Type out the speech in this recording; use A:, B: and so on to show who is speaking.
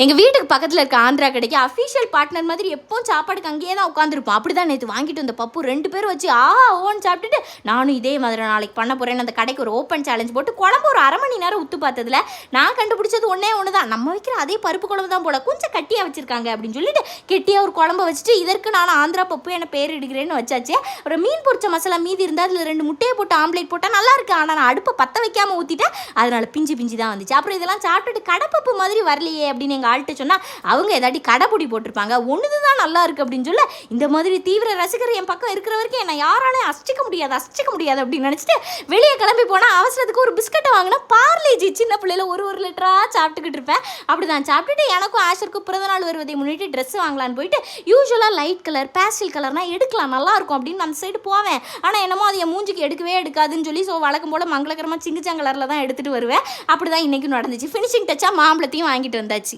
A: எங்கள் வீட்டுக்கு பக்கத்தில் இருக்க ஆந்திரா கடைக்கு அஃபீஷியல் பார்ட்னர் மாதிரி எப்போவும் சாப்பாடுக்கு அங்கேயே தான் உட்காந்துருப்போம். அப்படி தான் நேற்று வாங்கிட்டு வந்த பப்பு 2 பேர் வச்சு ஓன்னு சாப்பிட்டுட்டு நானும் இதே மாதிரி நாளைக்கு பண்ண போகிறேன்னு அந்த கடைக்கு ஒரு ஓப்பன் சேலஞ்ச் போட்டு குழம்பு ஒரு 1/2 மணி நேரம் உத்து பார்த்ததுல நான் கண்டுபிடிச்சது ஒன்றே ஒன்று தான். நம்ம வைக்கிற அதே பருப்பு குழம்பு தான் போல கொஞ்சம் கட்டியாக வச்சுருக்காங்க அப்படின்னு சொல்லிட்டு கெட்டியாக ஒரு குழம்பு வச்சுட்டு இதற்கு நான் ஆந்திரா பப்பு என்ன பேர் எடுக்கிறேன்னு வச்சாச்சு. ஒரு மீன் பொரிச்ச மசாலா மீதி இருந்தால் அதில் 2 முட்டையை போட்டு ஆம்லேட் போட்டால் நல்லா இருக்கு. ஆனால் நான் அடுப்பை பற்ற வைக்காமல் ஊற்றிட்டேன், அதனால் பிஞ்சு தான் வந்துச்சு. அப்புறம் இதெல்லாம் சாப்பிட்டுட்டு கடைப்பப்பு மாதிரி வரலையே அப்படின்னு எங்கள் ஆள்கிட்ட சொன்னால் அவங்க ஏதாட்டி கடைப்பொடி போட்டிருப்பாங்க, ஒன்று தான் நல்லா இருக்குது அப்படின்னு சொல்ல இந்த மாதிரி தீவிர ரசிகர் என் பக்கம் இருக்கிற வரைக்கும் என்னை யாராலையும் அசிக்க முடியாது அப்படின்னு நினச்சிட்டு வெளியே கிளம்பி போனால் அவசரத்துக்கு ஒரு பிஸ்கட்டை வாங்கினா பார்லேஜி சின்ன பிள்ளையில ஒரு லிட்டராக சாப்பிட்டுக்கிட்டு இருப்பேன். அப்படி தான் சாப்பிட்டுட்டு எனக்கும் ஆஷருக்கும் பிறந்தநாள் வருவதை முன்னிட்டு ட்ரெஸ் வாங்கலான்னு போயிட்டு யூஸ்வலாக லைட் கலர் பேஸ்டல் கலர்னால் எடுக்கலாம் நல்லாயிருக்கும் அப்படின்னு அந்த சைடு போவேன். ஆனால் என்னமோ அது என் மூஞ்சிக்கு எடுக்கவே எடுக்காதுன்னு சொல்லி ஸோ வழக்கம் போல் மங்களகரமாக சிங்கிச்சாங் கலரில் தான் எடுத்துகிட்டு வருவேன். அப்படி தான் இன்றைக்கும் நடந்துச்சு. ஃபினிஷிங் டச்சாக மாம்பழத்தையும் வாங்கிட்டு வந்தாச்சு.